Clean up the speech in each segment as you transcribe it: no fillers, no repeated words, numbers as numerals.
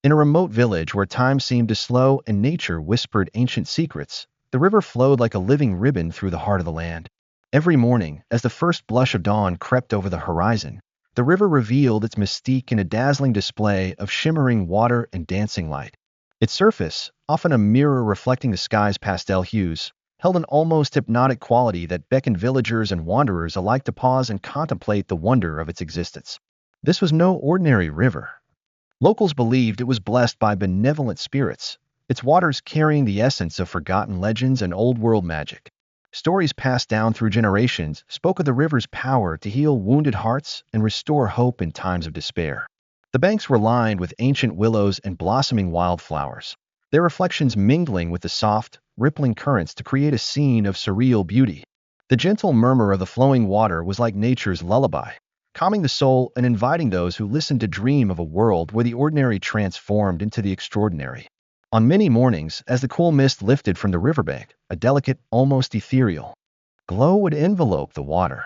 In a remote village where time seemed to slow and nature whispered ancient secrets, the river flowed like a living ribbon through the heart of the land. Every morning, as the first blush of dawn crept over the horizon, the river revealed its mystique in a dazzling display of shimmering water and dancing light. Its surface, often a mirror reflecting the sky's pastel hues, held an almost hypnotic quality that beckoned villagers and wanderers alike to pause and contemplate the wonder of its existence. This was no ordinary river. Locals believed it was blessed by benevolent spirits, its waters carrying the essence of forgotten legends and old-world magic. Stories passed down through generations spoke of the river's power to heal wounded hearts and restore hope in times of despair. The banks were lined with ancient willows and blossoming wildflowers, their reflections mingling with the soft, rippling currents to create a scene of surreal beauty. The gentle murmur of the flowing water was like nature's lullaby, calming the soul and inviting those who listened to dream of a world where the ordinary transformed into the extraordinary. On many mornings, as the cool mist lifted from the riverbank, a delicate, almost ethereal glow would envelope the water.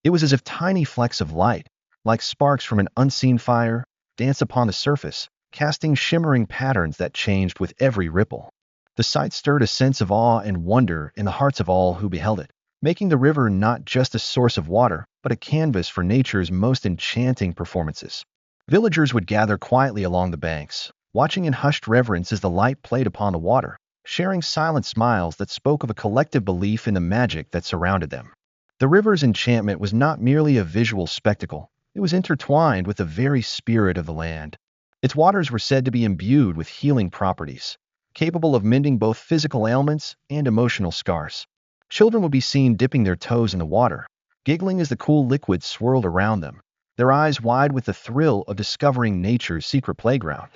It was as if tiny flecks of light, like sparks from an unseen fire, danced upon the surface, casting shimmering patterns that changed with every ripple. The sight stirred a sense of awe and wonder in the hearts of all who beheld it, making the river not just a source of water, but a canvas for nature's most enchanting performances. Villagers would gather quietly along the banks, watching in hushed reverence as the light played upon the water, sharing silent smiles that spoke of a collective belief in the magic that surrounded them. The river's enchantment was not merely a visual spectacle, it was intertwined with the very spirit of the land. Its waters were said to be imbued with healing properties, capable of mending both physical ailments and emotional scars. Children would be seen dipping their toes in the water, giggling as the cool liquid swirled around them, their eyes wide with the thrill of discovering nature's secret playground.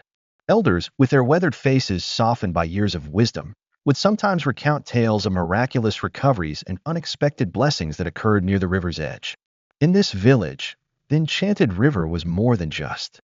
Elders, with their weathered faces softened by years of wisdom, would sometimes recount tales of miraculous recoveries and unexpected blessings that occurred near the river's edge. In this village, the enchanted river was more than just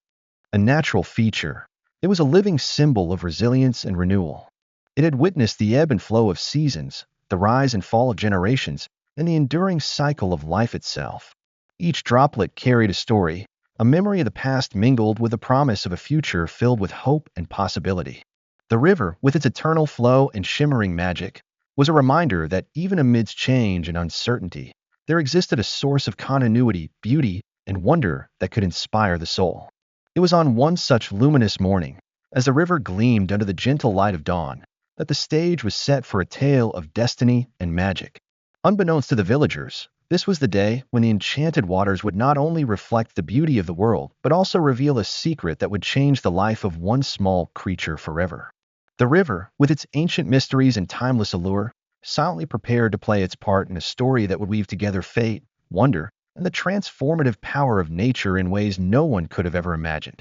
a natural feature. It was a living symbol of resilience and renewal. It had witnessed the ebb and flow of seasons, the rise and fall of generations, and the enduring cycle of life itself. Each droplet carried a story, a memory of the past mingled with the promise of a future filled with hope and possibility. The river, with its eternal flow and shimmering magic, was a reminder that even amidst change and uncertainty, there existed a source of continuity, beauty, and wonder that could inspire the soul. It was on one such luminous morning, as the river gleamed under the gentle light of dawn, that the stage was set for a tale of destiny and magic. Unbeknownst to the villagers, this was the day when the enchanted waters would not only reflect the beauty of the world, but also reveal a secret that would change the life of one small creature forever. The river, with its ancient mysteries and timeless allure, silently prepared to play its part in a story that would weave together fate, wonder, and the transformative power of nature in ways no one could have ever imagined.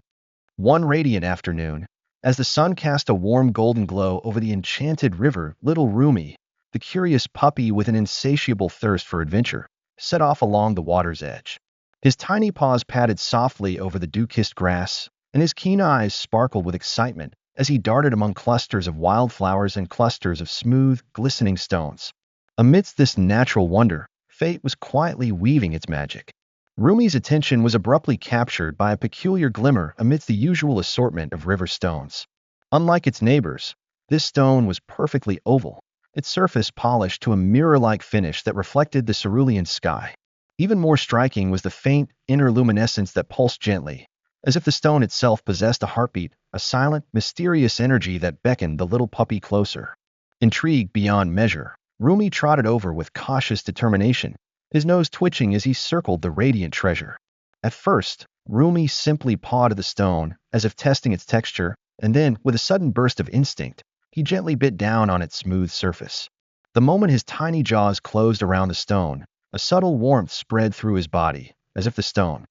One radiant afternoon, as the sun cast a warm golden glow over the enchanted river, little Rumi, the curious puppy with an insatiable thirst for adventure, set off along the water's edge. His tiny paws patted softly over the dew-kissed grass, and his keen eyes sparkled with excitement as he darted among clusters of wildflowers and clusters of smooth, glistening stones. Amidst this natural wonder, fate was quietly weaving its magic. Rumi's attention was abruptly captured by a peculiar glimmer amidst the usual assortment of river stones. Unlike its neighbors, this stone was perfectly oval, its surface polished to a mirror-like finish that reflected the cerulean sky. Even more striking was the faint, inner luminescence that pulsed gently, as if the stone itself possessed a heartbeat, a silent, mysterious energy that beckoned the little puppy closer. Intrigued beyond measure, Rumi trotted over with cautious determination, his nose twitching as he circled the radiant treasure. At first, Rumi simply pawed at the stone, as if testing its texture, and then, with a sudden burst of instinct, he gently bit down on its smooth surface. The moment his tiny jaws closed around the stone, a subtle warmth spread through his body, as if the stone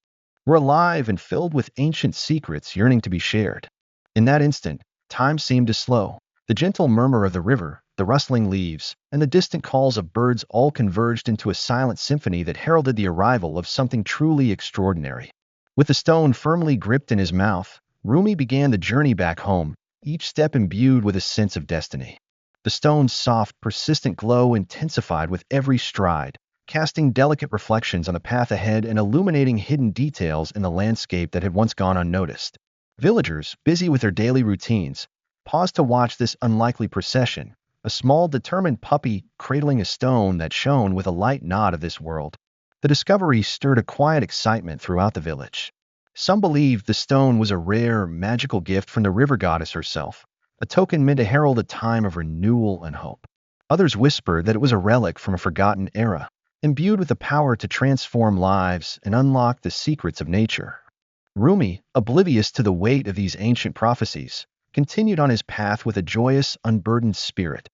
were alive and filled with ancient secrets yearning to be shared. In that instant, time seemed to slow. The gentle murmur of the river, the rustling leaves, and the distant calls of birds all converged into a silent symphony that heralded the arrival of something truly extraordinary. With the stone firmly gripped in his mouth, Rumi began the journey back home, each step imbued with a sense of destiny. The stone's soft, persistent glow intensified with every stride, casting delicate reflections on the path ahead and illuminating hidden details in the landscape that had once gone unnoticed. Villagers, busy with their daily routines, paused to watch this unlikely procession, a small, determined puppy cradling a stone that shone with a light not of this world. The discovery stirred a quiet excitement throughout the village. Some believed the stone was a rare, magical gift from the river goddess herself, a token meant to herald a time of renewal and hope. Others whispered that it was a relic from a forgotten era, imbued with the power to transform lives and unlock the secrets of nature. Rumi, oblivious to the weight of these ancient prophecies, continued on his path with a joyous, unburdened spirit,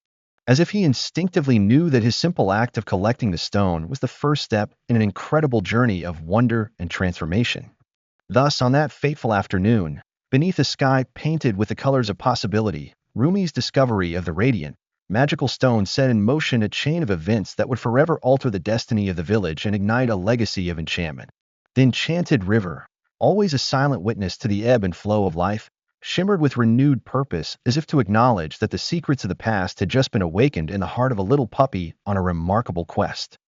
as if he instinctively knew that his simple act of collecting the stone was the first step in an incredible journey of wonder and transformation. Thus, on that fateful afternoon, beneath a sky painted with the colors of possibility, Rumi's discovery of the radiant, magical stone set in motion a chain of events that would forever alter the destiny of the village and ignite a legacy of enchantment. The enchanted river, always a silent witness to the ebb and flow of life, shimmered with renewed purpose as if to acknowledge that the secrets of the past had just been awakened in the heart of a little puppy on a remarkable quest.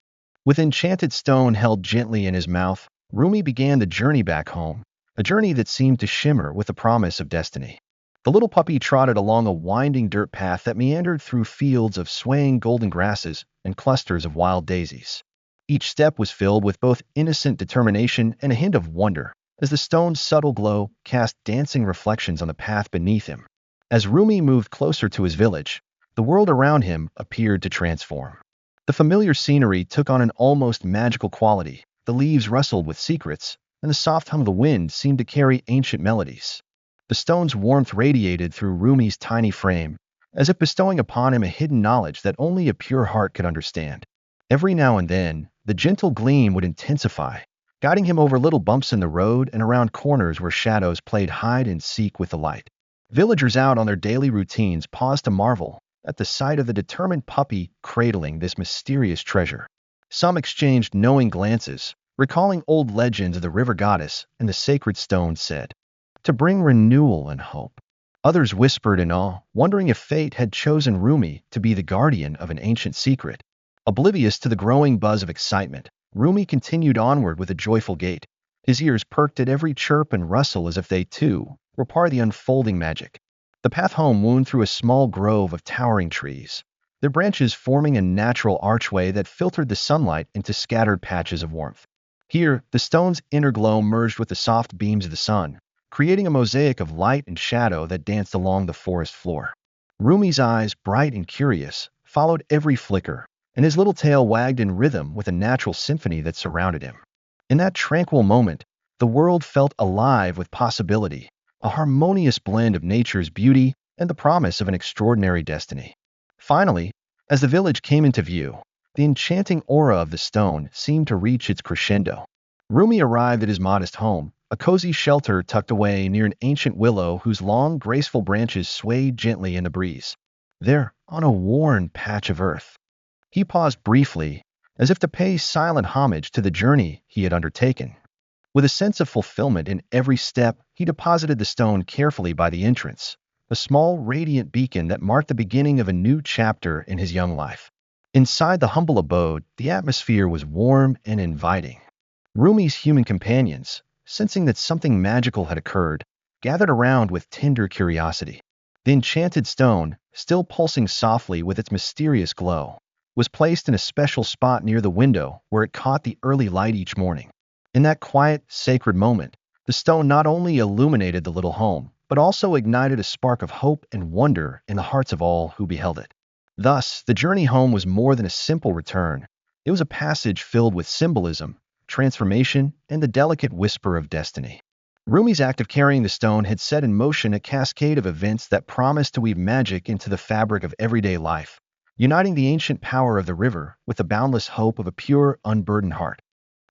With enchanted stone held gently in his mouth, Rumi began the journey back home, a journey that seemed to shimmer with the promise of destiny. The little puppy trotted along a winding dirt path that meandered through fields of swaying golden grasses and clusters of wild daisies. Each step was filled with both innocent determination and a hint of wonder, as the stone's subtle glow cast dancing reflections on the path beneath him. As Rumi moved closer to his village, the world around him appeared to transform. The familiar scenery took on an almost magical quality. The leaves rustled with secrets, and the soft hum of the wind seemed to carry ancient melodies. The stone's warmth radiated through Rumi's tiny frame, as if bestowing upon him a hidden knowledge that only a pure heart could understand. Every now and then, the gentle gleam would intensify, guiding him over little bumps in the road and around corners where shadows played hide and seek with the light. Villagers out on their daily routines paused to marvel at the sight of the determined puppy cradling this mysterious treasure. Some exchanged knowing glances, recalling old legends of the river goddess and the sacred stone said, to bring renewal and hope. Others whispered in awe, wondering if fate had chosen Rumi to be the guardian of an ancient secret. Oblivious to the growing buzz of excitement, Rumi continued onward with a joyful gait, his ears perked at every chirp and rustle as if they, too, were part of the unfolding magic. The path home wound through a small grove of towering trees, their branches forming a natural archway that filtered the sunlight into scattered patches of warmth. Here, the stone's inner glow merged with the soft beams of the sun, creating a mosaic of light and shadow that danced along the forest floor. Rumi's eyes, bright and curious, followed every flicker, and his little tail wagged in rhythm with a natural symphony that surrounded him. In that tranquil moment, the world felt alive with possibility, a harmonious blend of nature's beauty and the promise of an extraordinary destiny. Finally, as the village came into view, the enchanting aura of the stone seemed to reach its crescendo. Rumi arrived at his modest home, a cozy shelter tucked away near an ancient willow whose long, graceful branches swayed gently in the breeze. There, on a worn patch of earth, he paused briefly, as if to pay silent homage to the journey he had undertaken. With a sense of fulfillment in every step, he deposited the stone carefully by the entrance, a small, radiant beacon that marked the beginning of a new chapter in his young life. Inside the humble abode, the atmosphere was warm and inviting. Rumi's human companions, sensing that something magical had occurred, gathered around with tender curiosity. The enchanted stone, still pulsing softly with its mysterious glow, was placed in a special spot near the window where it caught the early light each morning. In that quiet, sacred moment, the stone not only illuminated the little home, but also ignited a spark of hope and wonder in the hearts of all who beheld it. Thus, the journey home was more than a simple return. It was a passage filled with symbolism, transformation, and the delicate whisper of destiny. Rumi's act of carrying the stone had set in motion a cascade of events that promised to weave magic into the fabric of everyday life, uniting the ancient power of the river with the boundless hope of a pure, unburdened heart.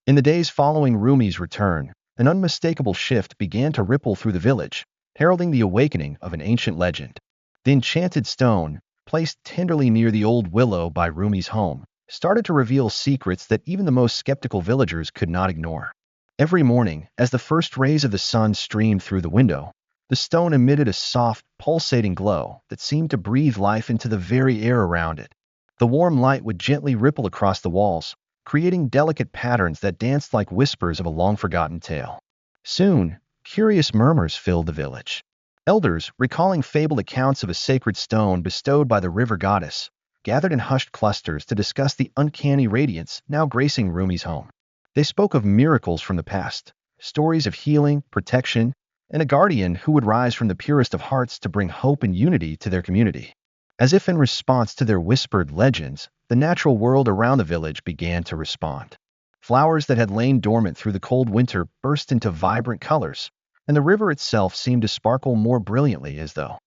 In the days following Rumi's return, an unmistakable shift began to ripple through the village, heralding the awakening of an ancient legend. The enchanted stone, placed tenderly near the old willow by Rumi's home, started to reveal secrets that even the most skeptical villagers could not ignore. Every morning, as the first rays of the sun streamed through the window, the stone emitted a soft, pulsating glow that seemed to breathe life into the very air around it. The warm light would gently ripple across the walls, creating delicate patterns that danced like whispers of a long-forgotten tale. Soon, curious murmurs filled the village. Elders, recalling fabled accounts of a sacred stone bestowed by the river goddess, gathered in hushed clusters to discuss the uncanny radiance now gracing Rumi's home. They spoke of miracles from the past, stories of healing, protection, and a guardian who would rise from the purest of hearts to bring hope and unity to their community. As if in response to their whispered legends, the natural world around the village began to respond. Flowers that had lain dormant through the cold winter burst into vibrant colors, and the river itself seemed to sparkle more brilliantly as though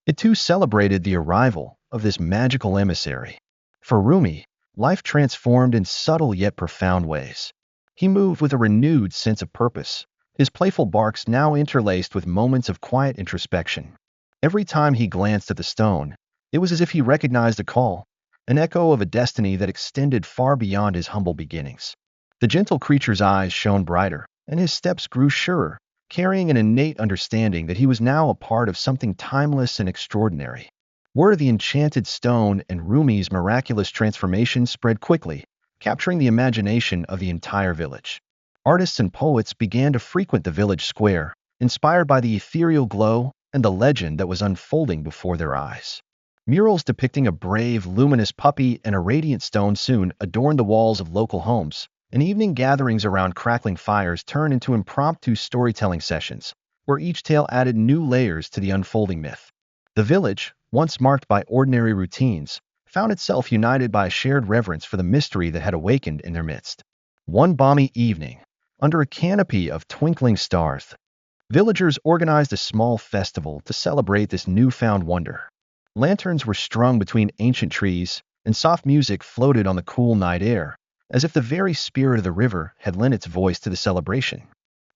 it too celebrated the arrival of this magical emissary. For Rumi, life transformed in subtle yet profound ways. He moved with a renewed sense of purpose, his playful barks now interlaced with moments of quiet introspection. Every time he glanced at the stone, it was as if he recognized a call, an echo of a destiny that extended far beyond his humble beginnings. The gentle creature's eyes shone brighter, and his steps grew surer, carrying an innate understanding that he was now a part of something timeless and extraordinary. Word of the enchanted stone and Rumi's miraculous transformation spread quickly, capturing the imagination of the entire village. Artists and poets began to frequent the village square, inspired by the ethereal glow and the legend that was unfolding before their eyes. Murals depicting a brave, luminous puppy and a radiant stone soon adorned the walls of local homes, and evening gatherings around crackling fires turned into impromptu storytelling sessions, where each tale added new layers to the unfolding myth. The village, once marked by ordinary routines, found itself united by a shared reverence for the mystery that had awakened in their midst. One balmy evening, under a canopy of twinkling stars, villagers organized a small festival to celebrate this newfound wonder. Lanterns were strung between ancient trees, and soft music floated on the cool night air, as if the very spirit of the river had lent its voice to the celebration.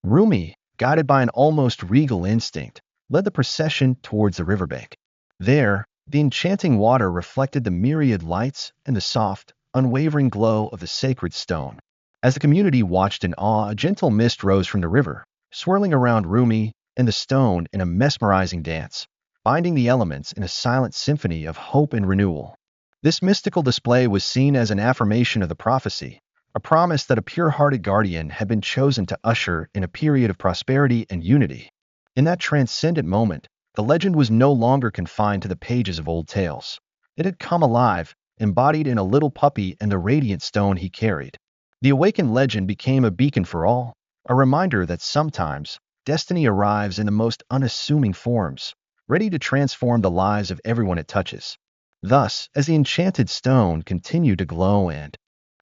Rumi, guided by an almost regal instinct, led the procession towards the riverbank. There, the enchanting water reflected the myriad lights and the soft, unwavering glow of the sacred stone. As the community watched in awe, a gentle mist rose from the river, swirling around Rumi and the stone in a mesmerizing dance, binding the elements in a silent symphony of hope and renewal. This mystical display was seen as an affirmation of the prophecy, a promise that a pure-hearted guardian had been chosen to usher in a period of prosperity and unity. In that transcendent moment, the legend was no longer confined to the pages of old tales. It had come alive, embodied in a little puppy and the radiant stone he carried. The awakened legend became a beacon for all, a reminder that sometimes destiny arrives in the most unassuming forms, ready to transform the lives of everyone it touches. Thus, as the enchanted stone continued to glow and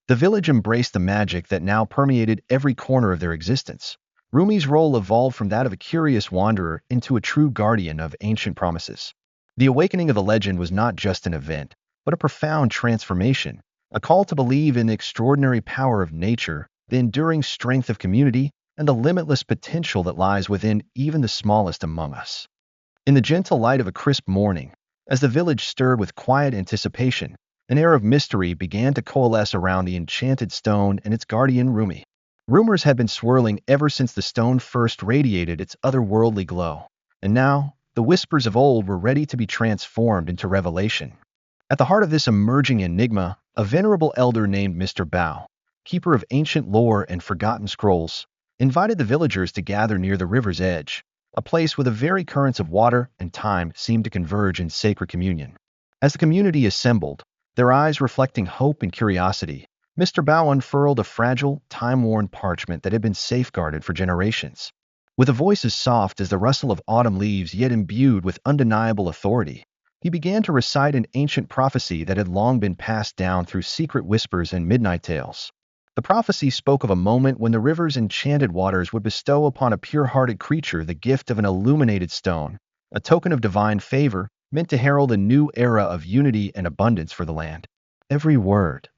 the village embraced the magic that now permeated every corner of their existence, Rumi's role evolved from that of a curious wanderer into a true guardian of ancient promises. The awakening of the legend was not just an event, but a profound transformation, a call to believe in the extraordinary power of nature, the enduring strength of community, and the limitless potential that lies within even the smallest among us. In the gentle light of a crisp morning, as the village stirred with quiet anticipation, an air of mystery began to coalesce around the enchanted stone and its guardian Rumi. Rumors had been swirling ever since the stone first radiated its otherworldly glow, and now the whispers of old were ready to be transformed into revelation. At the heart of this emerging enigma, a venerable elder named Mr. Bao, keeper of ancient lore and forgotten scrolls, invited the villagers to gather near the river's edge, a place where the very currents of water and time seemed to converge in sacred communion. As the community assembled, their eyes reflecting hope and curiosity, Mr. Bao unfurled a fragile, time-worn parchment that had been safeguarded for generations. With a voice as soft as the rustle of autumn leaves yet imbued with undeniable authority, he began to recite an ancient prophecy that had long been passed down through secret whispers and midnight tales. The prophecy spoke of a moment when the river's enchanted waters would bestow upon a pure-hearted creature the gift of an illuminated stone, a token of divine favor meant to herald a new era of unity and abundance for the land. Every word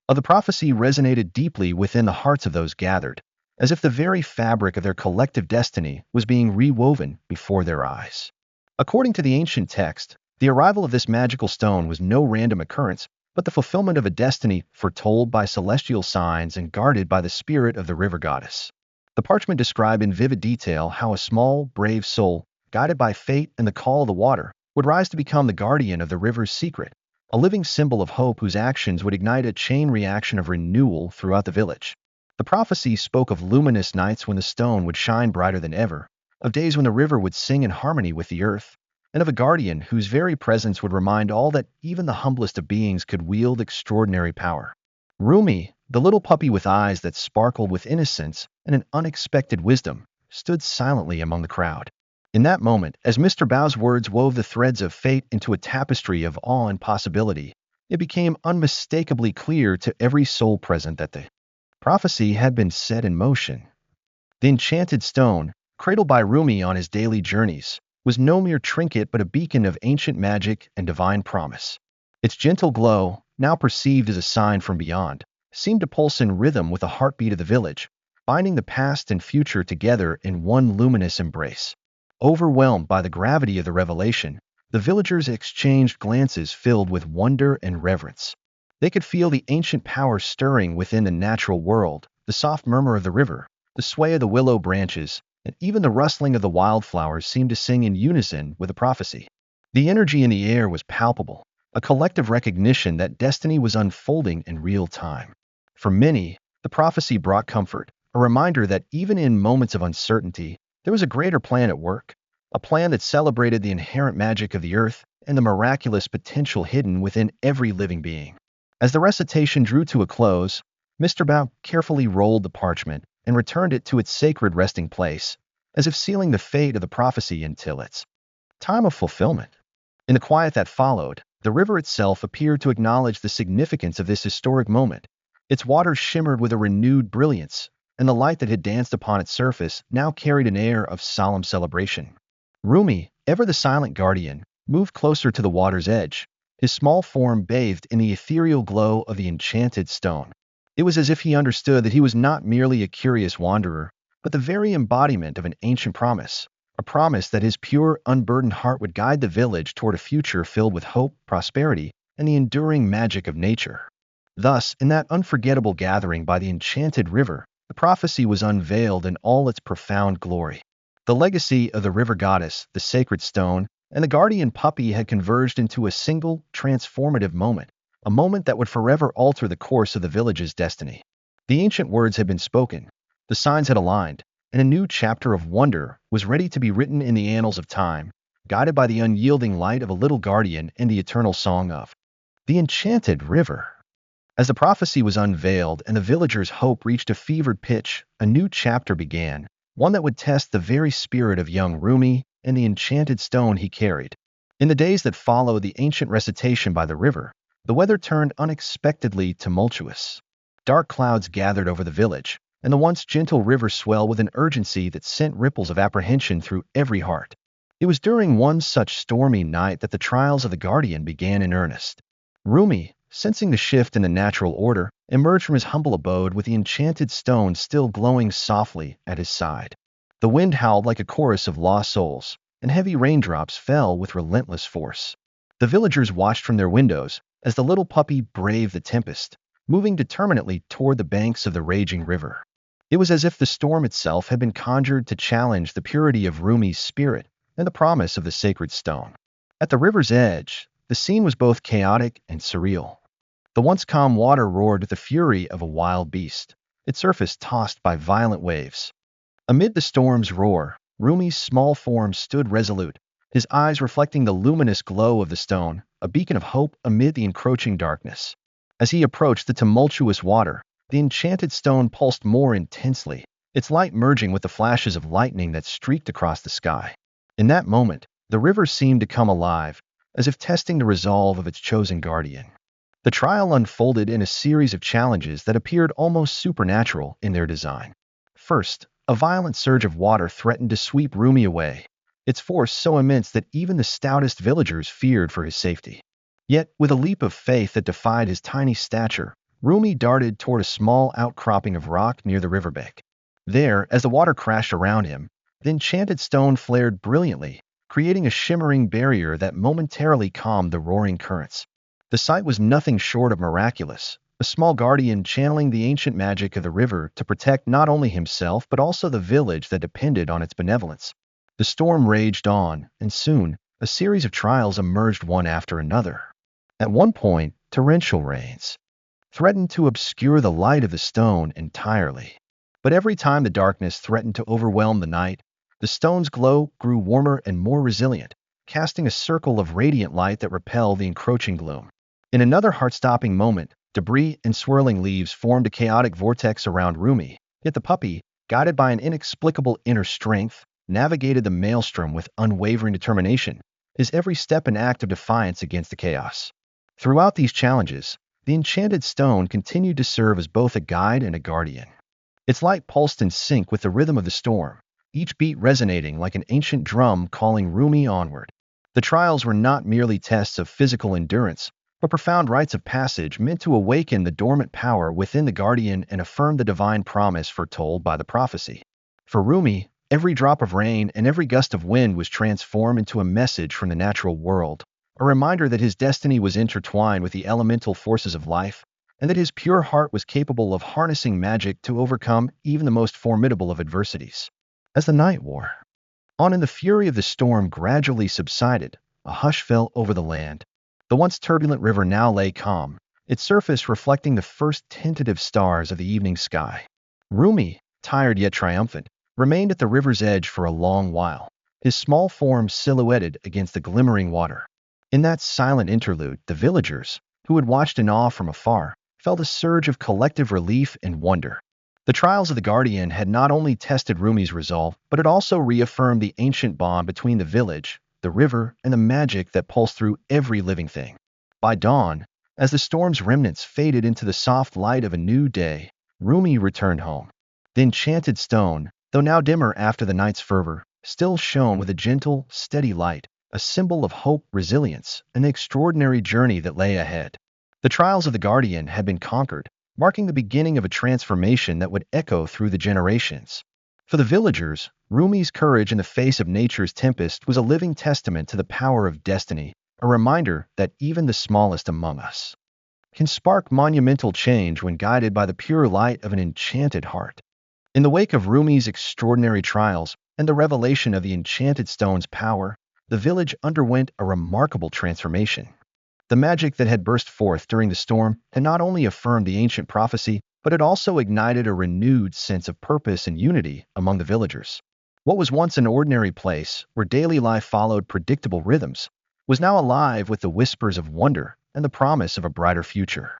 of the prophecy resonated deeply within the hearts of those gathered, as if the very fabric of their collective destiny was being rewoven before their eyes. According to the ancient text, the arrival of this magical stone was no random occurrence, but the fulfillment of a destiny foretold by celestial signs and guarded by the spirit of the river goddess. The parchment described in vivid detail how a small, brave soul, guided by fate and the call of the water, would rise to become the guardian of the river's secret, a living symbol of hope whose actions would ignite a chain reaction of renewal throughout the village. The prophecy spoke of luminous nights when the stone would shine brighter than ever, of days when the river would sing in harmony with the earth, and of a guardian whose very presence would remind all that even the humblest of beings could wield extraordinary power. Rumi, the little puppy with eyes that sparkled with innocence and an unexpected wisdom, stood silently among the crowd. In that moment, as Mr. Bao's words wove the threads of fate into a tapestry of awe and possibility, it became unmistakably clear to every soul present that the prophecy had been set in motion. The enchanted stone, cradled by Rumi on his daily journeys, was no mere trinket but a beacon of ancient magic and divine promise. Its gentle glow, now perceived as a sign from beyond, seemed to pulse in rhythm with the heartbeat of the village, binding the past and future together in one luminous embrace. Overwhelmed by the gravity of the revelation, the villagers exchanged glances filled with wonder and reverence. They could feel the ancient power stirring within the natural world, the soft murmur of the river, the sway of the willow branches, and even the rustling of the wildflowers seemed to sing in unison with the prophecy. The energy in the air was palpable, a collective recognition that destiny was unfolding in real time. For many, the prophecy brought comfort, a reminder that even in moments of uncertainty, there was a greater plan at work, a plan that celebrated the inherent magic of the earth and the miraculous potential hidden within every living being. As the recitation drew to a close, Mr. Bao carefully rolled the parchment and returned it to its sacred resting place, as if sealing the fate of the prophecy until its time of fulfillment. In the quiet that followed, the river itself appeared to acknowledge the significance of this historic moment. Its waters shimmered with a renewed brilliance, and the light that had danced upon its surface now carried an air of solemn celebration. Rumi, ever the silent guardian, moved closer to the water's edge, his small form bathed in the ethereal glow of the enchanted stone. It was as if he understood that he was not merely a curious wanderer, but the very embodiment of an ancient promise, a promise that his pure, unburdened heart would guide the village toward a future filled with hope, prosperity, and the enduring magic of nature. Thus, in that unforgettable gathering by the enchanted river, the prophecy was unveiled in all its profound glory. The legacy of the river goddess, the sacred stone, and the guardian puppy had converged into a single, transformative moment, a moment that would forever alter the course of the village's destiny. The ancient words had been spoken, the signs had aligned, and a new chapter of wonder was ready to be written in the annals of time, guided by the unyielding light of a little guardian and the eternal song of the enchanted river. As the prophecy was unveiled and the villagers' hope reached a fevered pitch, a new chapter began, one that would test the very spirit of young Rumi and the enchanted stone he carried. In the days that followed the ancient recitation by the river, the weather turned unexpectedly tumultuous. Dark clouds gathered over the village, and the once gentle river swelled with an urgency that sent ripples of apprehension through every heart. It was during one such stormy night that the trials of the guardian began in earnest. Rumi, sensing the shift in the natural order, emerged from his humble abode with the enchanted stone still glowing softly at his side. The wind howled like a chorus of lost souls, and heavy raindrops fell with relentless force. The villagers watched from their windows as the little puppy braved the tempest, moving determinedly toward the banks of the raging river. It was as if the storm itself had been conjured to challenge the purity of Rumi's spirit and the promise of the sacred stone. At the river's edge, the scene was both chaotic and surreal. The once calm water roared with the fury of a wild beast, its surface tossed by violent waves. Amid the storm's roar, Rumi's small form stood resolute, his eyes reflecting the luminous glow of the stone, a beacon of hope amid the encroaching darkness. As he approached the tumultuous water, the enchanted stone pulsed more intensely, its light merging with the flashes of lightning that streaked across the sky. In that moment, the river seemed to come alive, as if testing the resolve of its chosen guardian. The trial unfolded in a series of challenges that appeared almost supernatural in their design. First, a violent surge of water threatened to sweep Rumi away, its force so immense that even the stoutest villagers feared for his safety. Yet, with a leap of faith that defied his tiny stature, Rumi darted toward a small outcropping of rock near the riverbank. There, as the water crashed around him, the enchanted stone flared brilliantly, creating a shimmering barrier that momentarily calmed the roaring currents. The sight was nothing short of miraculous, a small guardian channeling the ancient magic of the river to protect not only himself but also the village that depended on its benevolence. The storm raged on, and soon, a series of trials emerged one after another. At one point, torrential rains threatened to obscure the light of the stone entirely. But every time the darkness threatened to overwhelm the night, The stone's glow grew warmer and more resilient, casting a circle of radiant light that repelled the encroaching gloom. In another heart-stopping moment, debris and swirling leaves formed a chaotic vortex around Rumi, yet the puppy, guided by an inexplicable inner strength, navigated the maelstrom with unwavering determination, his every step an act of defiance against the chaos. Throughout these challenges, the enchanted stone continued to serve as both a guide and a guardian. Its light pulsed in sync with the rhythm of the storm, each beat resonating like an ancient drum calling Rumi onward. The trials were not merely tests of physical endurance, but profound rites of passage meant to awaken the dormant power within the guardian and affirm the divine promise foretold by the prophecy. For Rumi, every drop of rain and every gust of wind was transformed into a message from the natural world, a reminder that his destiny was intertwined with the elemental forces of life, and that his pure heart was capable of harnessing magic to overcome even the most formidable of adversities. As the night wore on and the fury of the storm gradually subsided, a hush fell over the land. The once turbulent river now lay calm, its surface reflecting the first tentative stars of the evening sky. Rumi, tired yet triumphant, remained at the river's edge for a long while, his small form silhouetted against the glimmering water. In that silent interlude, the villagers, who had watched in awe from afar, felt a surge of collective relief and wonder. The trials of the Guardian had not only tested Rumi's resolve, but it also reaffirmed the ancient bond between the village, the river, and the magic that pulsed through every living thing. By dawn, as the storm's remnants faded into the soft light of a new day, Rumi returned home. The enchanted stone, though now dimmer after the night's fervor, still shone with a gentle, steady light, a symbol of hope, resilience, and the extraordinary journey that lay ahead. The trials of the Guardian had been conquered, marking the beginning of a transformation that would echo through the generations. For the villagers, Rumi's courage in the face of nature's tempest was a living testament to the power of destiny, a reminder that even the smallest among us can spark monumental change when guided by the pure light of an enchanted heart. In the wake of Rumi's extraordinary trials and the revelation of the enchanted stone's power, the village underwent a remarkable transformation. The magic that had burst forth during the storm had not only affirmed the ancient prophecy, but it also ignited a renewed sense of purpose and unity among the villagers. What was once an ordinary place, where daily life followed predictable rhythms, was now alive with the whispers of wonder and the promise of a brighter future.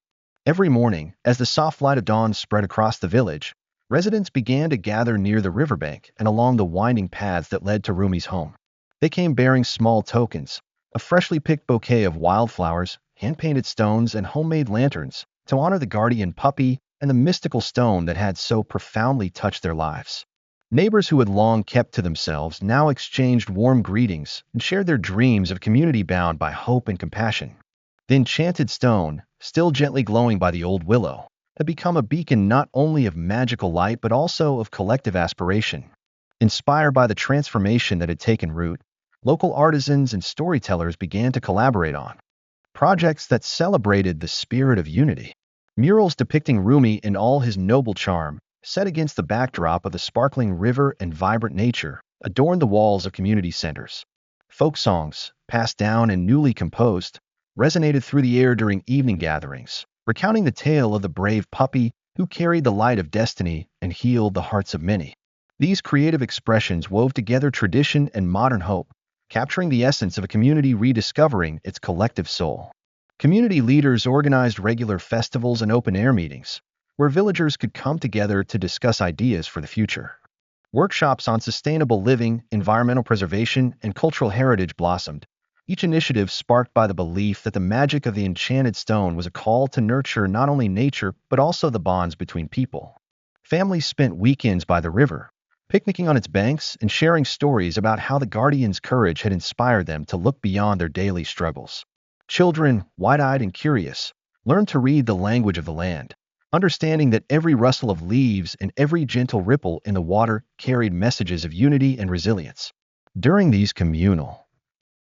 Every morning, as the soft light of dawn spread across the village, residents began to gather near the riverbank and along the winding paths that led to Rumi's home. They came bearing small tokens, a freshly picked bouquet of wildflowers, hand-painted stones, and homemade lanterns to honor the guardian puppy and the mystical stone that had so profoundly touched their lives. Neighbors who had long kept to themselves now exchanged warm greetings and shared their dreams of community bound by hope and compassion. The enchanted stone, still gently glowing by the old willow, had become a beacon not only of magical light but also of collective aspiration. Inspired by the transformation that had taken root, local artisans and storytellers began to collaborate on projects that celebrated the spirit of unity. Murals depicting Rumi in all his noble charm, set against the backdrop of the sparkling river and vibrant nature, adorned the walls of community centers. Folk songs, passed down and newly composed, resonated through the air during evening gatherings, recounting the tale of the brave puppy who carried the light of destiny and healed the hearts of many. These creative expressions wove together tradition and modern hope, capturing the essence of a community rediscovering its collective soul. Community leaders organized regular festivals and open-air meetings, where villagers could come together to discuss ideas for the future. Workshops on sustainable living, environmental preservation, and cultural heritage blossomed, each initiative sparked by the belief that the magic of the enchanted stone was a call to nurture not only nature but also the bonds between people. Families spent weekends by the river, picnicking on its banks and sharing stories about how the guardian's courage had inspired them to look beyond their daily struggles. Children, wide-eyed and curious, learned to read the language of the land, understanding that every rustle of leaves and every gentle ripple in the water carried messages of unity and resilience. During these communal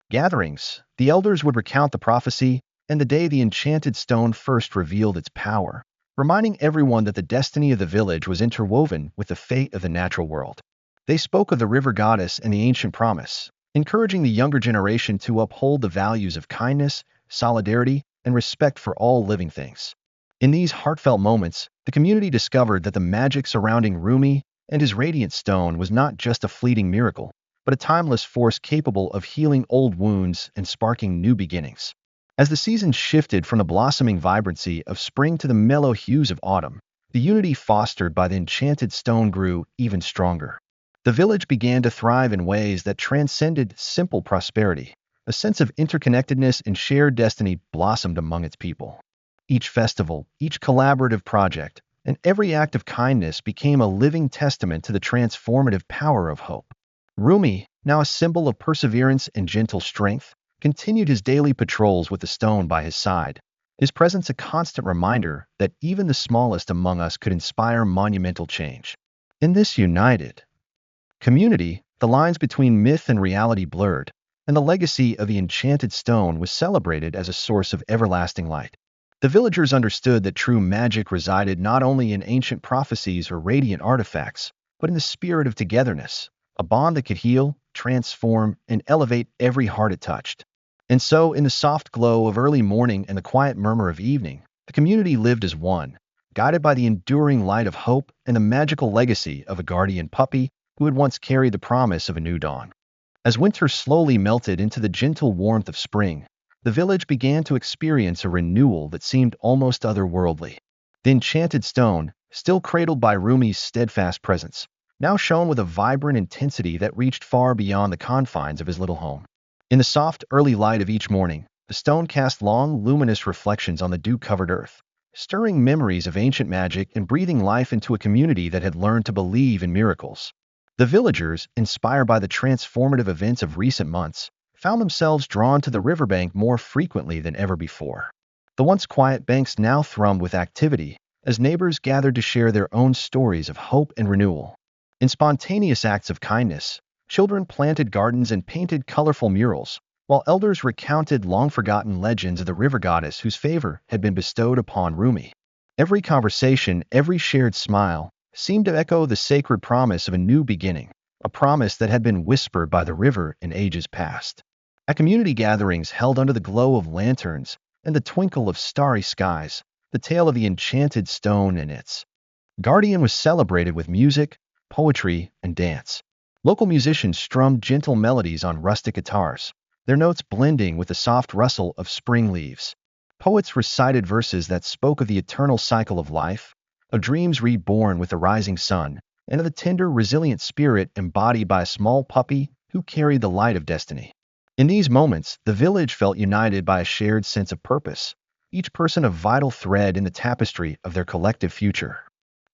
gatherings, the elders would recount the prophecy and the day the enchanted stone first revealed its power, reminding everyone that the destiny of the village was interwoven with the fate of the natural world. They spoke of the river goddess and the ancient promise, encouraging the younger generation to uphold the values of kindness, solidarity, and respect for all living things. In these heartfelt moments, the community discovered that the magic surrounding Rumi and his radiant stone was not just a fleeting miracle, but a timeless force capable of healing old wounds and sparking new beginnings. As the seasons shifted from the blossoming vibrancy of spring to the mellow hues of autumn, the unity fostered by the enchanted stone grew even stronger. The village began to thrive in ways that transcended simple prosperity. A sense of interconnectedness and shared destiny blossomed among its people. Each festival, each collaborative project, and every act of kindness became a living testament to the transformative power of hope. Rumi, now a symbol of perseverance and gentle strength, continued his daily patrols with the stone by his side, his presence a constant reminder that even the smallest among us could inspire monumental change. In this united community, the lines between myth and reality blurred, and the legacy of the enchanted stone was celebrated as a source of everlasting light. The villagers understood that true magic resided not only in ancient prophecies or radiant artifacts, but in the spirit of togetherness, a bond that could heal, transform, and elevate every heart it touched. And so, in the soft glow of early morning and the quiet murmur of evening, the community lived as one, guided by the enduring light of hope and the magical legacy of a guardian puppy who had once carried the promise of a new dawn. As winter slowly melted into the gentle warmth of spring, the village began to experience a renewal that seemed almost otherworldly. The enchanted stone, still cradled by Rumi's steadfast presence, now shone with a vibrant intensity that reached far beyond the confines of his little home. In the soft, early light of each morning, the stone cast long, luminous reflections on the dew-covered earth, stirring memories of ancient magic and breathing life into a community that had learned to believe in miracles. The villagers, inspired by the transformative events of recent months, found themselves drawn to the riverbank more frequently than ever before. The once quiet banks now thrummed with activity as neighbors gathered to share their own stories of hope and renewal. In spontaneous acts of kindness, children planted gardens and painted colorful murals, while elders recounted long-forgotten legends of the river goddess whose favor had been bestowed upon Rumi. Every conversation, every shared smile, seemed to echo the sacred promise of a new beginning, a promise that had been whispered by the river in ages past. At community gatherings held under the glow of lanterns and the twinkle of starry skies, the tale of the enchanted stone and its guardian was celebrated with music, poetry, and dance. Local musicians strummed gentle melodies on rustic guitars, their notes blending with the soft rustle of spring leaves. Poets recited verses that spoke of the eternal cycle of life, of dreams reborn with the rising sun, and of the tender, resilient spirit embodied by a small puppy who carried the light of destiny. In these moments, the village felt united by a shared sense of purpose, each person a vital thread in the tapestry of their collective future.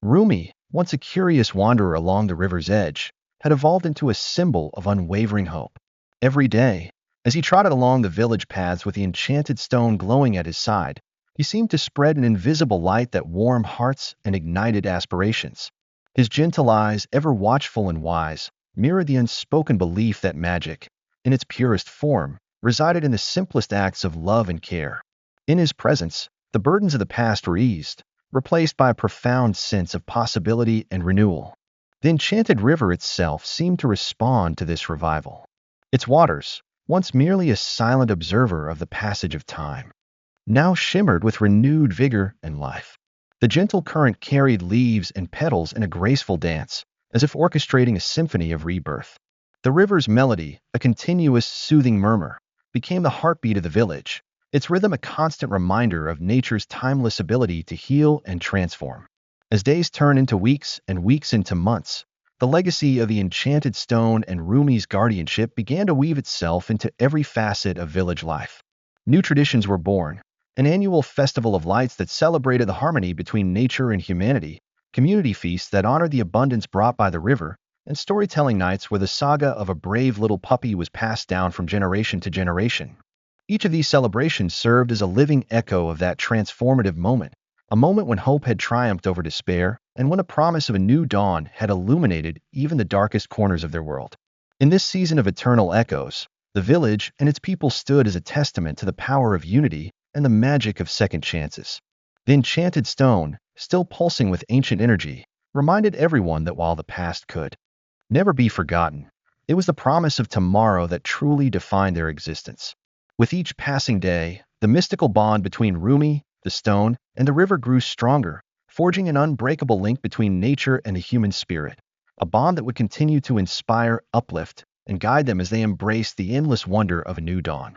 Rumi, once a curious wanderer along the river's edge, had evolved into a symbol of unwavering hope. Every day, as he trotted along the village paths with the enchanted stone glowing at his side, he seemed to spread an invisible light that warmed hearts and ignited aspirations. His gentle eyes, ever watchful and wise, mirrored the unspoken belief that magic, in its purest form, resided in the simplest acts of love and care. In his presence, the burdens of the past were eased, replaced by a profound sense of possibility and renewal. The enchanted river itself seemed to respond to this revival. Its waters, once merely a silent observer of the passage of time, now shimmered with renewed vigor and life. The gentle current carried leaves and petals in a graceful dance, as if orchestrating a symphony of rebirth. The river's melody, a continuous, soothing murmur, became the heartbeat of the village, its rhythm a constant reminder of nature's timeless ability to heal and transform. As days turned into weeks and weeks into months, the legacy of the enchanted stone and Rumi's guardianship began to weave itself into every facet of village life. New traditions were born, an annual festival of lights that celebrated the harmony between nature and humanity, community feasts that honored the abundance brought by the river, and storytelling nights where the saga of a brave little puppy was passed down from generation to generation. Each of these celebrations served as a living echo of that transformative moment, a moment when hope had triumphed over despair, and when a promise of a new dawn had illuminated even the darkest corners of their world. In this season of eternal echoes, the village and its people stood as a testament to the power of unity and the magic of second chances. The enchanted stone, still pulsing with ancient energy, reminded everyone that while the past could never be forgotten, it was the promise of tomorrow that truly defined their existence. With each passing day, the mystical bond between Rumi, the stone, and the river grew stronger, forging an unbreakable link between nature and the human spirit. a bond that would continue to inspire, uplift, and guide them as they embraced the endless wonder of a new dawn.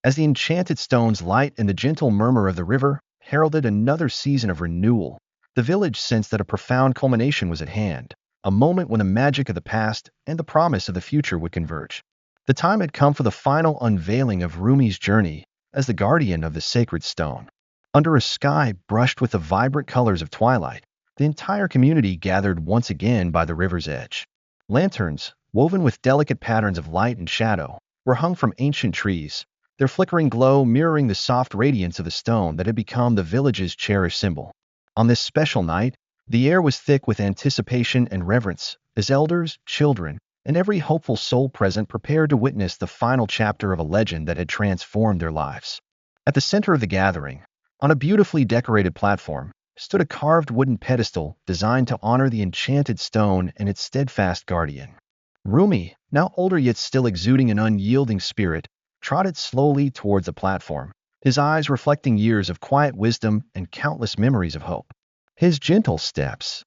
As the enchanted stone's light and the gentle murmur of the river heralded another season of renewal, the village sensed that a profound culmination was at hand, a moment when the magic of the past and the promise of the future would converge. The time had come for the final unveiling of Rumi's journey as the guardian of the sacred stone. Under a sky brushed with the vibrant colors of twilight, the entire community gathered once again by the river's edge. Lanterns, woven with delicate patterns of light and shadow, were hung from ancient trees, their flickering glow mirroring the soft radiance of the stone that had become the village's cherished symbol. On this special night, the air was thick with anticipation and reverence, as elders, children, and every hopeful soul present prepared to witness the final chapter of a legend that had transformed their lives. At the center of the gathering, on a beautifully decorated platform, stood a carved wooden pedestal designed to honor the enchanted stone and its steadfast guardian. Rumi, now older yet still exuding an unyielding spirit, trotted slowly towards the platform, his eyes reflecting years of quiet wisdom and countless memories of hope. His gentle steps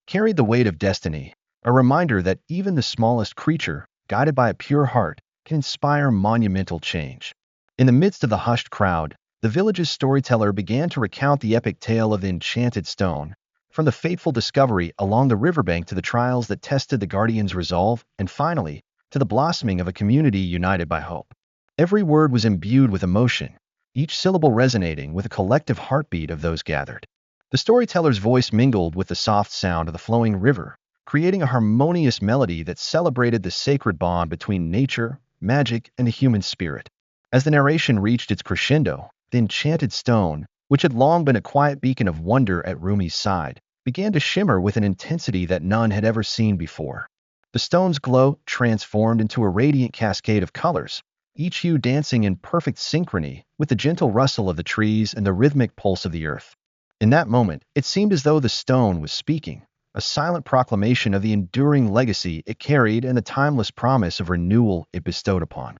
carried the weight of destiny, a reminder that even the smallest creature, guided by a pure heart, can inspire monumental change. In the midst of the hushed crowd, the village's storyteller began to recount the epic tale of the enchanted stone, from the fateful discovery along the riverbank to the trials that tested the guardian's resolve, and finally, to the blossoming of a community united by hope. Every word was imbued with emotion, each syllable resonating with a collective heartbeat of those gathered. The storyteller's voice mingled with the soft sound of the flowing river, creating a harmonious melody that celebrated the sacred bond between nature, magic, and the human spirit. As the narration reached its crescendo, the enchanted stone, which had long been a quiet beacon of wonder at Rumi's side, began to shimmer with an intensity that none had ever seen before. The stone's glow transformed into a radiant cascade of colors, each hue dancing in perfect synchrony with the gentle rustle of the trees and the rhythmic pulse of the earth. In that moment, it seemed as though the stone was speaking, a silent proclamation of the enduring legacy it carried and the timeless promise of renewal it bestowed upon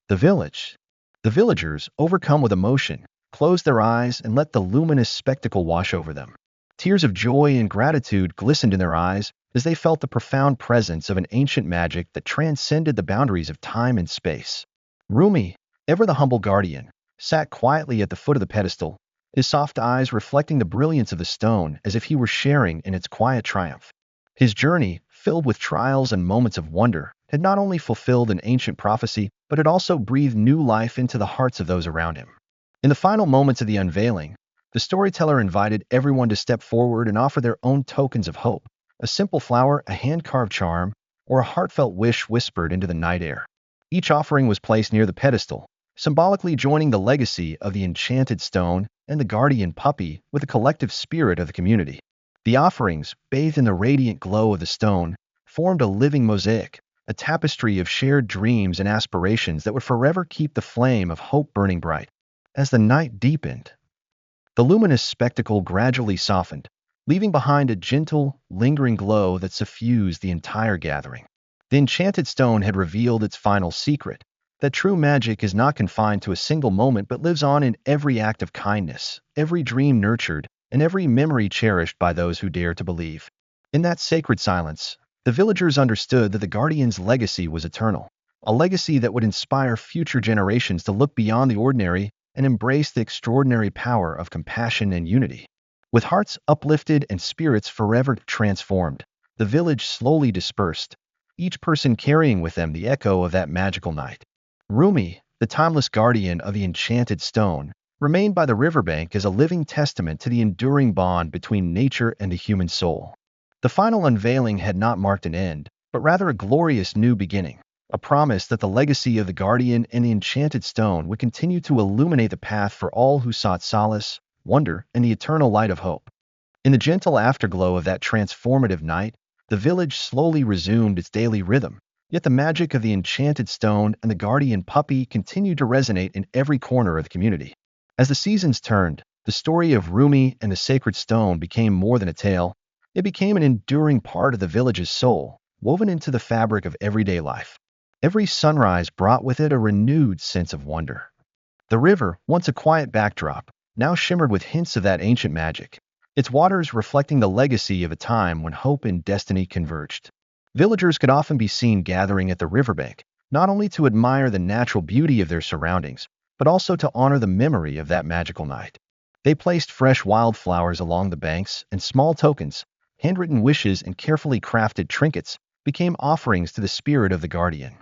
the village. The villagers, overcome with emotion, closed their eyes and let the luminous spectacle wash over them. Tears of joy and gratitude glistened in their eyes as they felt the profound presence of an ancient magic that transcended the boundaries of time and space. Rumi, ever the humble guardian, sat quietly at the foot of the pedestal, his soft eyes reflecting the brilliance of the stone as if he were sharing in its quiet triumph. His journey, filled with trials and moments of wonder, had not only fulfilled an ancient prophecy, but had also breathed new life into the hearts of those around him. In the final moments of the unveiling, the storyteller invited everyone to step forward and offer their own tokens of hope, a simple flower, a hand-carved charm, or a heartfelt wish whispered into the night air. Each offering was placed near the pedestal, symbolically joining the legacy of the enchanted stone and the guardian puppy with the collective spirit of the community. The offerings, bathed in the radiant glow of the stone, formed a living mosaic, a tapestry of shared dreams and aspirations that would forever keep the flame of hope burning bright. As the night deepened, the luminous spectacle gradually softened, leaving behind a gentle, lingering glow that suffused the entire gathering. The enchanted stone had revealed its final secret, that true magic is not confined to a single moment but lives on in every act of kindness, every dream nurtured, and every memory cherished by those who dare to believe. In that sacred silence, the villagers understood that the guardian's legacy was eternal, a legacy that would inspire future generations to look beyond the ordinary and embrace the extraordinary power of compassion and unity. With hearts uplifted and spirits forever transformed, the village slowly dispersed, each person carrying with them the echo of that magical night. Rumi, the timeless guardian of the enchanted stone, remained by the riverbank as a living testament to the enduring bond between nature and the human soul. The final unveiling had not marked an end, but rather a glorious new beginning, a promise that the legacy of the guardian and the enchanted stone would continue to illuminate the path for all who sought solace, wonder, and the eternal light of hope. In the gentle afterglow of that transformative night, the village slowly resumed its daily rhythm, yet the magic of the enchanted stone and the guardian puppy continued to resonate in every corner of the community. As the seasons turned, the story of Rumi and the sacred stone became more than a tale. It became an enduring part of the village's soul, woven into the fabric of everyday life. Every sunrise brought with it a renewed sense of wonder. The river, once a quiet backdrop, now shimmered with hints of that ancient magic, its waters reflecting the legacy of a time when hope and destiny converged. Villagers could often be seen gathering at the riverbank, not only to admire the natural beauty of their surroundings, but also to honor the memory of that magical night. They placed fresh wildflowers along the banks, and small tokens, handwritten wishes, and carefully crafted trinkets became offerings to the spirit of the guardian.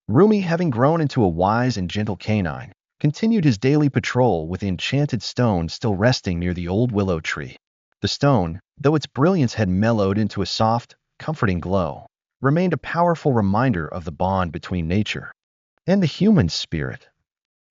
Rumi, having grown into a wise and gentle canine, continued his daily patrol with the enchanted stone still resting near the old willow tree. The stone, though its brilliance had mellowed into a soft, comforting glow, remained a powerful reminder of the bond between nature and the human spirit.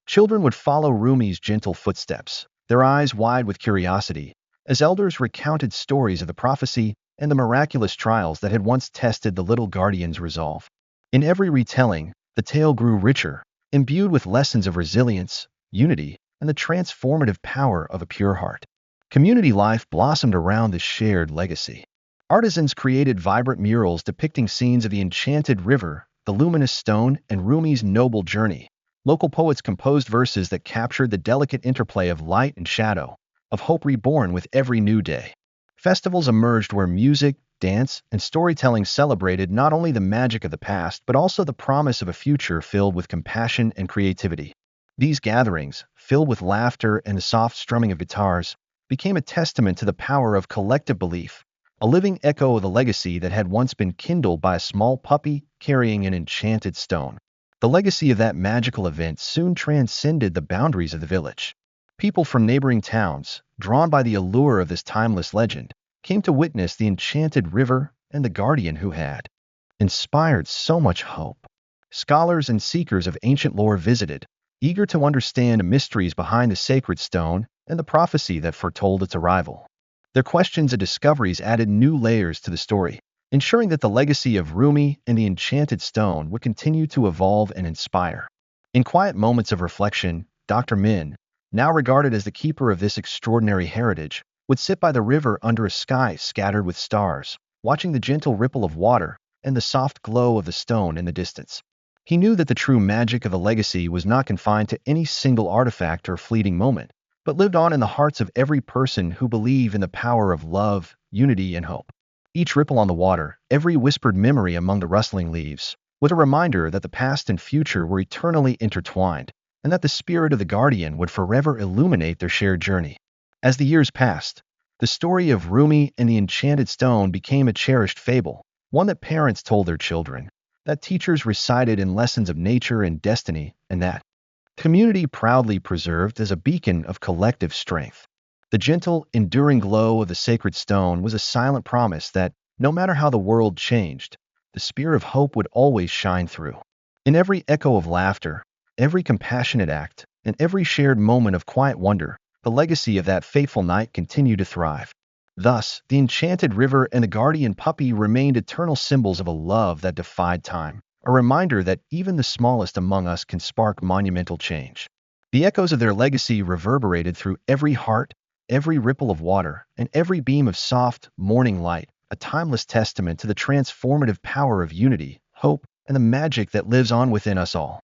Children would follow Rumi's gentle footsteps, their eyes wide with curiosity, as elders recounted stories of the prophecy and the miraculous trials that had once tested the little guardian's resolve. In every retelling, the tale grew richer, imbued with lessons of resilience, unity, and the transformative power of a pure heart. Community life blossomed around this shared legacy. Artisans created vibrant murals depicting scenes of the enchanted river, the luminous stone, and Rumi's noble journey. Local poets composed verses that captured the delicate interplay of light and shadow, of hope reborn with every new day. Festivals emerged where music, dance, and storytelling celebrated not only the magic of the past but also the promise of a future filled with compassion and creativity. These gatherings, filled with laughter and the soft strumming of guitars, became a testament to the power of collective belief, a living echo of the legacy that had once been kindled by a small puppy carrying an enchanted stone. The legacy of that magical event soon transcended the boundaries of the village. People from neighboring towns, drawn by the allure of this timeless legend, came to witness the enchanted river and the guardian who had inspired so much hope. Scholars and seekers of ancient lore visited, eager to understand the mysteries behind the sacred stone and the prophecy that foretold its arrival. Their questions and discoveries added new layers to the story, ensuring that the legacy of Rumi and the enchanted stone would continue to evolve and inspire. In quiet moments of reflection, Dr. Min, now regarded as the keeper of this extraordinary heritage, would sit by the river under a sky scattered with stars, watching the gentle ripple of water and the soft glow of the stone in the distance. He knew that the true magic of the legacy was not confined to any single artifact or fleeting moment, but lived on in the hearts of every person who believed in the power of love, unity, and hope. Each ripple on the water, every whispered memory among the rustling leaves, was a reminder that the past and future were eternally intertwined, and that the spirit of the guardian would forever illuminate their shared journey. As the years passed, the story of Rumi and the enchanted stone became a cherished fable, one that parents told their children, that teachers recited in lessons of nature and destiny, and that community proudly preserved as a beacon of collective strength. The gentle, enduring glow of the sacred stone was a silent promise that, no matter how the world changed, the spear of hope would always shine through. In every echo of laughter, every compassionate act, and every shared moment of quiet wonder, the legacy of that fateful night continued to thrive. Thus, the enchanted river and the guardian puppy remained eternal symbols of a love that defied time, a reminder that even the smallest among us can spark monumental change. The echoes of their legacy reverberated through every heart, every ripple of water, and every beam of soft, morning light, a timeless testament to the transformative power of unity, hope, and the magic that lives on within us all.